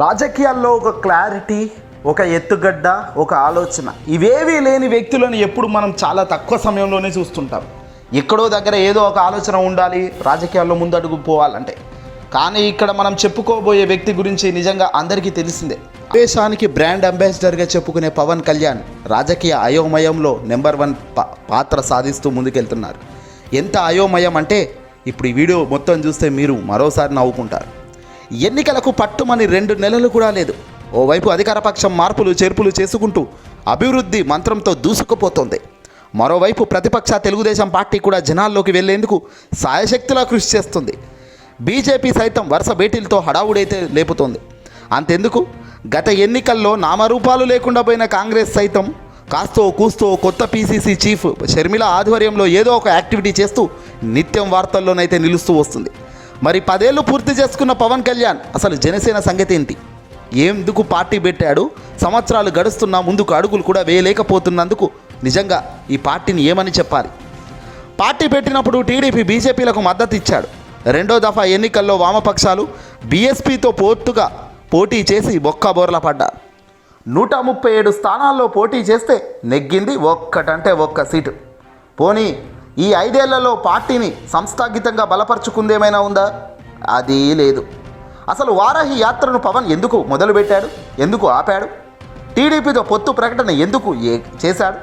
రాజకీయాల్లో ఒక క్లారిటీ, ఒక ఎత్తుగడ్డ, ఒక ఆలోచన ఇవేవీ లేని వ్యక్తులను ఎప్పుడు మనం చాలా తక్కువ సమయంలోనే చూస్తుంటాం. ఎక్కడో దగ్గర ఏదో ఒక ఆలోచన ఉండాలి రాజకీయాల్లో ముందడుగు పోవాలంటే. కానీ ఇక్కడ మనం చెప్పుకోబోయే వ్యక్తి గురించి నిజంగా అందరికీ తెలిసిందే. దేశానికి బ్రాండ్ అంబాసిడర్గా చెప్పుకునే పవన్ కళ్యాణ్ రాజకీయ అయోమయంలో నెంబర్ 1 పాత్ర సాధిస్తూ ముందుకెళ్తున్నారు. ఎంత అయోమయం అంటే ఇప్పుడు ఈ వీడియో మొత్తం చూస్తే మీరు మరోసారి నవ్వుకుంటారు. ఎన్నికలకు పట్టుమని 2 నెలలు కూడా లేదు. ఓవైపు అధికారపక్షం మార్పులు చేర్పులు చేసుకుంటూ అభివృద్ధి మంత్రంతో దూసుకుపోతోంది. మరోవైపు ప్రతిపక్ష తెలుగుదేశం పార్టీ కూడా జనాల్లోకి వెళ్లేందుకు సాయశక్తిలా కృషి చేస్తుంది. బీజేపీ సైతం వరుస భేటీలతో హడావుడైతే లేపుతోంది. అంతెందుకు, గత ఎన్నికల్లో నామరూపాలు లేకుండా పోయిన కాంగ్రెస్ సైతం కాస్తో కూస్తో కొత్త పీసీసీ చీఫ్ షర్మిల ఆధ్వర్యంలో ఏదో ఒక యాక్టివిటీ చేస్తూ నిత్యం వార్తల్లోనైతే నిలుస్తూ వస్తుంది. మరి 10 ఏళ్ళు పూర్తి చేసుకున్న పవన్ కళ్యాణ్ అసలు జనసేన సంగతి ఏంటి? ఎందుకు పార్టీ పెట్టాడు? సంవత్సరాలు గడుస్తున్నా ముందుకు అడుగులు కూడా వేయలేకపోతున్నందుకు నిజంగా ఈ పార్టీని ఏమని చెప్పాలి? పార్టీ పెట్టినప్పుడు టీడీపీ బీజేపీలకు మద్దతు ఇచ్చాడు. 2వ దఫా ఎన్నికల్లో వామపక్షాలు బీఎస్పీతో పోటీ చేసి బొక్కబోర్ల పడ్డారు. 137 స్థానాల్లో పోటీ చేస్తే నెగ్గింది ఒక్కటంటే ఒక్క సీటు. పోనీ ఈ 5 ఏళ్లలో పార్టీని సంస్థాగతంగా బలపరుచుకుందేమైనా ఉందా? అది లేదు. అసలు వారాహి యాత్రను పవన్ ఎందుకు మొదలుపెట్టాడు? ఎందుకు ఆపాడు? టీడీపీతో పొత్తు ప్రకటన ఎందుకు చేశాడు?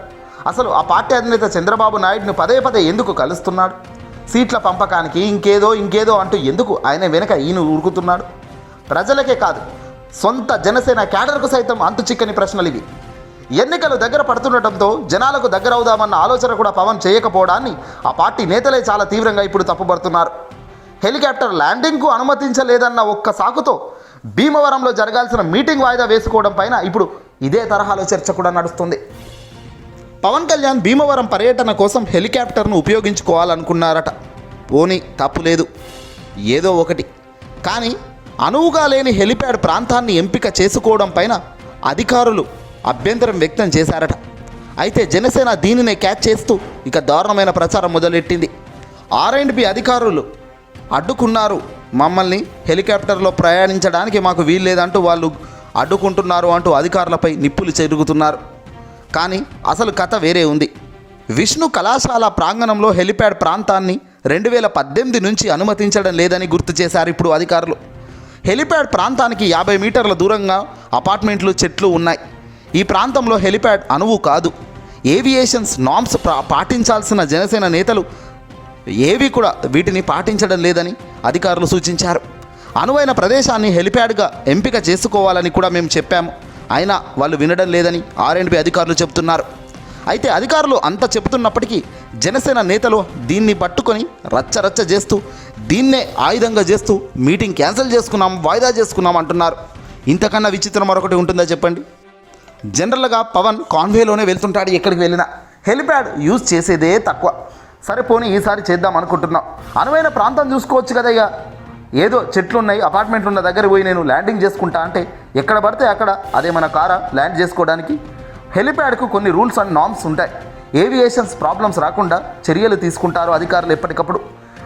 అసలు ఆ పార్టీ అధినేత చంద్రబాబు నాయుడును పదే ఎందుకు కలుస్తున్నాడు? సీట్ల పంపకానికి ఇంకేదో అంటూ ఎందుకు ఆయన వెనక ఈయన ఉరుకుతున్నాడు? ప్రజలకే కాదు, సొంత జనసేన క్యాడర్కు సైతం అంతు చిక్కని ప్రశ్నలు ఇవి. ఎన్నికలు దగ్గర పడుతుండటంతో జనాలకు దగ్గర అవుదామన్న ఆలోచన కూడా పవన్ చేయకపోవడాన్ని ఆ పార్టీ నేతలే చాలా తీవ్రంగా ఇప్పుడు తప్పుపడుతున్నారు. హెలికాప్టర్ ల్యాండింగ్కు అనుమతించలేదన్న ఒక్క సాకుతో భీమవరంలో జరగాల్సిన మీటింగ్ వాయిదా వేసుకోవడం పైన ఇప్పుడు ఇదే తరహాలో చర్చ కూడా నడుస్తుంది. పవన్ కళ్యాణ్ భీమవరం పర్యటన కోసం హెలికాప్టర్ను ఉపయోగించుకోవాలనుకున్నారట. పోనీ తప్పు లేదు, ఏదో ఒకటి. కానీ అనువుగా లేని హెలిప్యాడ్ ప్రాంతాన్ని ఎంపిక చేసుకోవడం పైన అధికారులు అభ్యంతరం వ్యక్తం చేశారట. అయితే జనసేన దీనినే క్యాచ్ చేస్తూ ఇక దారుణమైన ప్రచారం మొదలెట్టింది. R&B అధికారులు అడ్డుకున్నారు, మమ్మల్ని హెలికాప్టర్లో ప్రయాణించడానికి మాకు వీల్లేదంటూ వాళ్ళు అడ్డుకుంటున్నారు అంటూ అధికారులపై నిప్పులు చెరుగుతున్నారు. కానీ అసలు కథ వేరే ఉంది. విష్ణు కళాశాల ప్రాంగణంలో హెలిప్యాడ్ ప్రాంతాన్ని 2018 నుంచి అనుమతించడం లేదని గుర్తు చేశారు ఇప్పుడు అధికారులు. హెలిప్యాడ్ ప్రాంతానికి 50 మీటర్ల దూరంగా అపార్ట్మెంట్లు, చెట్లు ఉన్నాయి. ఈ ప్రాంతంలో హెలిప్యాడ్ అనువు కాదు. ఏవియేషన్స్ నామ్స్ పాటించాల్సిన జనసేన నేతలు ఏవి కూడా వీటిని పాటించడం లేదని అధికారులు సూచించారు. అనువైన ప్రదేశాన్ని హెలిప్యాడ్గా ఎంపిక చేసుకోవాలని కూడా మేము చెప్పాము, అయినా వాళ్ళు వినడం లేదని R&B అధికారులు చెబుతున్నారు. అయితే అధికారులు అంత చెబుతున్నప్పటికీ జనసేన నేతలు దీన్ని పట్టుకొని రచ్చ చేస్తూ దీన్నే ఆయుధంగా చేస్తూ మీటింగ్ క్యాన్సిల్ చేసుకున్నాం, వాయిదా చేసుకున్నాం అంటున్నారు. ఇంతకన్నా విచిత్రం మరొకటి ఉంటుందా చెప్పండి? జనరల్గా పవన్ కాన్వేలోనే వెళ్తుంటాడు. ఎక్కడికి వెళ్ళినా హెలిప్యాడ్ యూజ్ చేసేదే తక్కువ. సరే పోనీ ఈసారి చేద్దాం అనుకుంటున్నాం. అనువైన ప్రాంతం చూసుకోవచ్చు కదా. ఇక ఏదో చెట్లు ఉన్నాయి, అపార్ట్మెంట్లు ఉన్న దగ్గర పోయి నేను ల్యాండింగ్ చేసుకుంటా అంటే ఎక్కడ పడితే అక్కడ అదే మన కారా ల్యాండ్ చేసుకోవడానికి? హెలిప్యాడ్కు కొన్ని రూల్స్ అండ్ నామ్స్ ఉంటాయి. ఏవియేషన్స్ ప్రాబ్లమ్స్ రాకుండా చర్యలు తీసుకుంటారు అధికారులు ఎప్పటికప్పుడు.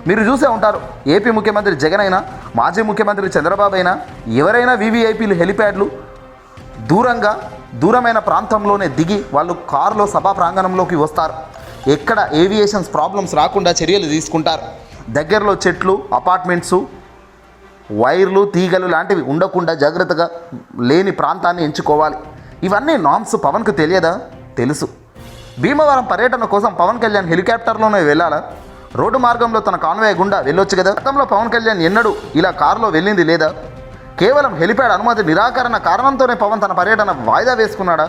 మీరు చూసే ఉంటారు, ఏపీ ముఖ్యమంత్రి జగన్ అయినా, మాజీ ముఖ్యమంత్రి చంద్రబాబు అయినా, ఎవరైనా వీవీఐపీలు హెలిప్యాడ్లు దూరమైన ప్రాంతంలోనే దిగి వాళ్ళు కారులో సభా ప్రాంగణంలోకి వస్తారు. ఎక్కడ ఏవియేషన్స్ ప్రాబ్లమ్స్ రాకుండా చర్యలు తీసుకుంటారు. దగ్గరలో చెట్లు, అపార్ట్మెంట్సు, వైర్లు, తీగలు లాంటివి ఉండకుండా జాగ్రత్తగా లేని ప్రాంతాన్ని ఎంచుకోవాలి. ఇవన్నీ నామ్స్ పవన్కు తెలియదా? తెలుసు. భీమవరం పర్యటన కోసం పవన్ కళ్యాణ్ హెలికాప్టర్లోనే వెళ్ళాలా? రోడ్డు మార్గంలో తన కాన్వాయ్ గుండా వెళ్ళొచ్చు కదా. గతంలో పవన్ కళ్యాణ్ ఎన్నడూ ఇలా కారులో వెళ్ళింది లేదా? కేవలం హెలిప్యాడ్ అనుమతి నిరాకరణ కారణంతోనే పవన్ తన పర్యటన వాయిదా వేసుకున్నాడా?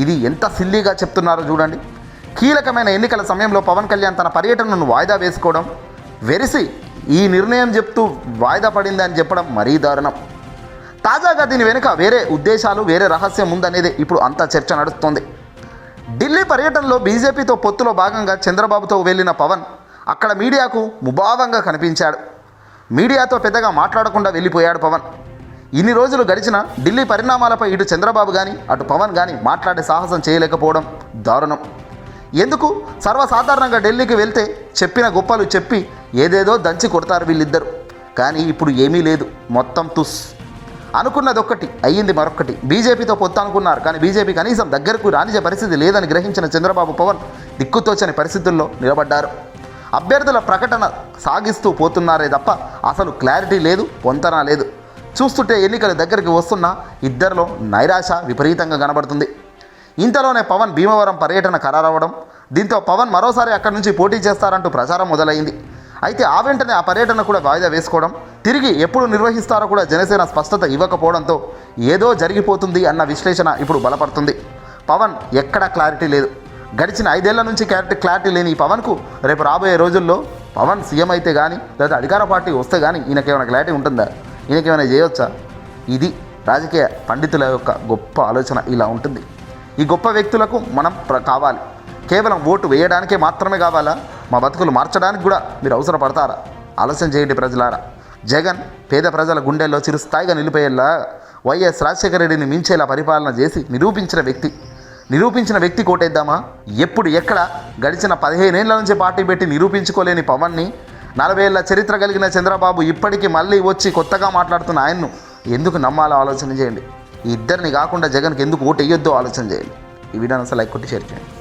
ఇది ఎంత సిల్లీగా చెప్తున్నారో చూడండి. కీలకమైన ఎన్నికల సమయంలో పవన్ కళ్యాణ్ తన పర్యటనను వాయిదా వేసుకోవడం, వెరిసి ఈ నిర్ణయం చెప్తూ వాయిదా పడింది అని చెప్పడం మరీ దారుణం. తాజాగా దీని వెనుక వేరే ఉద్దేశాలు, వేరే రహస్యం ఉందనేది ఇప్పుడు అంతా చర్చ నడుస్తోంది. ఢిల్లీ పర్యటనలో బీజేపీతో పొత్తులో భాగంగా చంద్రబాబుతో వెళ్ళిన పవన్ అక్కడ మీడియాకు ముభావంగా కనిపించాడు. మీడియాతో పెద్దగా మాట్లాడకుండా వెళ్ళిపోయాడు పవన్. ఇన్ని రోజులు గడిచిన ఢిల్లీ పరిణామాలపై ఇటు చంద్రబాబు కానీ అటు పవన్ కానీ మాట్లాడే సాహసం చేయలేకపోవడం దారుణం. ఎందుకు? సర్వసాధారణంగా ఢిల్లీకి వెళ్తే చెప్పిన గొప్పలు చెప్పి ఏదేదో దంచి కొడతారు వీళ్ళిద్దరు. కానీ ఇప్పుడు ఏమీ లేదు, మొత్తం తుస్. అనుకున్నది ఒక్కటి అయ్యింది మరొకటి. బీజేపీతో పొత్తు అనుకున్నారు, కానీ బీజేపీ కనీసం దగ్గరకు రానిచే పరిస్థితి లేదని గ్రహించిన చంద్రబాబు పవన్ దిక్కుతోచని పరిస్థితుల్లో నిలబడ్డారు. అభ్యర్థుల ప్రకటన సాగిస్తూ పోతున్నారే తప్ప అసలు క్లారిటీ లేదు, పొంతన లేదు. చూస్తుంటే ఎన్నికల దగ్గరికి వస్తున్నా ఇద్దరిలో నైరాశ విపరీతంగా కనబడుతుంది. ఇంతలోనే పవన్ భీమవరం పర్యటన ఖరారవ్వడం, దీంతో పవన్ మరోసారి అక్కడి నుంచి పోటీ చేస్తారంటూ ప్రచారం మొదలైంది. అయితే ఆ వెంటనే ఆ పర్యటన కూడా వాయిదా వేసుకోవడం, తిరిగి ఎప్పుడు నిర్వహిస్తారో కూడా జనసేన స్పష్టత ఇవ్వకపోవడంతో ఏదో జరిగిపోతుంది అన్న విశ్లేషణ ఇప్పుడు బలపడుతుంది. పవన్ ఎక్కడా క్లారిటీ లేదు. గడిచిన 5 ఏళ్ల నుంచి క్లారిటీ లేని ఈ పవన్కు రేపు రాబోయే రోజుల్లో పవన్ సీఎం అయితే కానీ లేదా అధికార పార్టీ వస్తే కానీ ఈయనకేమైనా క్లారిటీ ఉంటుందా? ఈయనకేమైనా చేయవచ్చా? ఇది రాజకీయ పండితుల యొక్క గొప్ప ఆలోచన ఇలా ఉంటుంది. ఈ గొప్ప వ్యక్తులకు మనం కావాలి. కేవలం ఓటు వేయడానికే మాత్రమే కావాలా? మా బతుకులు మార్చడానికి కూడా మీరు అవసరపడతారా? ఆలోచన చేయండి ప్రజలారా. జగన్ పేద ప్రజల గుండెల్లో చిరుస్థాయిగా నిలిపేలా వైఎస్ రాజశేఖర రెడ్డిని మించేలా పరిపాలన చేసి నిరూపించిన వ్యక్తి కోటేద్దామా? ఎప్పుడు ఎక్కడ గడిచిన 15 ఏళ్ల నుంచి పార్టీ పెట్టి నిరూపించుకోలేని పవన్ని, 40 ఏళ్ల చరిత్ర కలిగిన చంద్రబాబు ఇప్పటికీ మళ్ళీ వచ్చి కొత్తగా మాట్లాడుతున్న ఆయన్ను ఎందుకు నమ్మాలో ఆలోచన చేయండి. ఈ ఇద్దరిని కాకుండా జగన్కి ఎందుకు ఓటు వేయొద్దో ఆలోచన చేయండి. ఈ వీడియోని అసలు లైక్ కొట్టి షేర్ చేయండి.